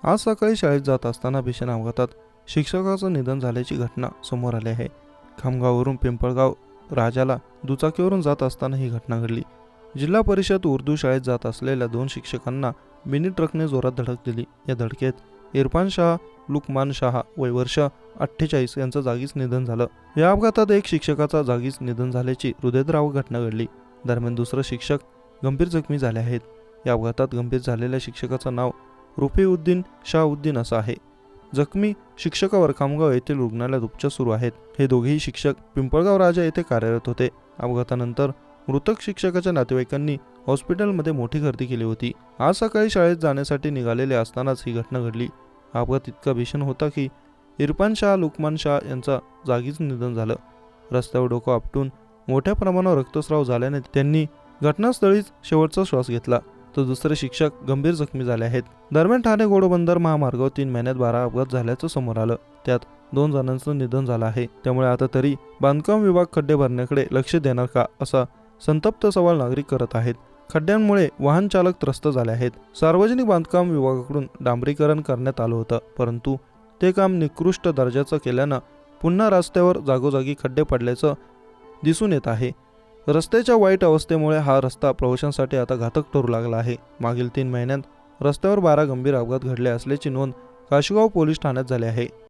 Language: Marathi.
आज सकाळी शाळेत जात असताना भीषण अपघातात शिक्षकाचं निधन झाल्याची घटना समोर आली आहे। खामगाववरून पिंपळगाव राजाला दुचाकीवरून जात असताना ही घटना घडली। जिल्हा परिषद उर्दू शाळेत जात असलेल्या दोन शिक्षकांना मिनी ट्रकने जोरात धडक दिली। या धडकेत इरफान शाह, लुकमान शाह वय वर्ष 48 यांचं जागीच निधन झालं। या अपघातात एक शिक्षकाचा जागीच निधन झाल्याची हृदयद्रावक घटना घडली। दरम्यान दुसरं शिक्षक गंभीर जखमी झाले आहेत। या अपघातात गंभीर झालेल्या शिक्षकाचं नाव रुफीउद्दीन शाहउद्दीन असं आहे। जखमी शिक्षकावर खामगाव येथील रुग्णालयात उपचार सुरू आहेत। हे दोघेही शिक्षक पिंपळगाव राजा येथे कार्यरत होते। अपघातानंतर मृतक शिक्षकाच्या नातेवाईकांनी हॉस्पिटलमध्ये मोठी गर्दी केली होती। आज सकाळी शाळेत जाण्यासाठी निघालेले असतानाच ही घटना घडली। हा अपघात इतका भीषण होता की इरफान शाह, लुकमान शाह यांचा जागीच निधन झालं। रस्त्यावर डोकं आपटून मोठ्या प्रमाणावर रक्तस्राव झाल्याने त्यांनी घटनास्थळीच शेवटचा श्वास घेतला, तर दुसरे शिक्षक गंभीर जखमी झाले आहेत। दरम्यान ठाणे घोडबंदर महामार्गावर 3 महिन्यात 12 अपघात झाल्याचं समोर आलं। त्यात 2 जणांचं निधन झालं आहे। त्यामुळे आता तरी बांधकाम विभाग खड्डे भरण्याकडे लक्ष देणार का, असा संतप्त सवाल नागरिक करत आहेत। खड्ड्यांमुळे वाहन चालक त्रस्त झाले आहेत। सार्वजनिक बांधकाम विभागाकडून डांबरीकरण करण्यात आलं होतं, परंतु ते काम निकृष्ट दर्जाचं केल्यानं पुन्हा रस्त्यावर जागोजागी खड्डे पडल्याचं दिसून येत आहे। रस्त्याच्या वाईट अवस्थेमुळे हा रस्ता प्रवाशांसाठी आता घातक ठरू लागला आहे। मागील 3 महिन्यात रस्त्यावर 12 गंभीर अपघात घडले असल्याची नोंद काशीगाव पोलीस ठाण्यात झाली आहे।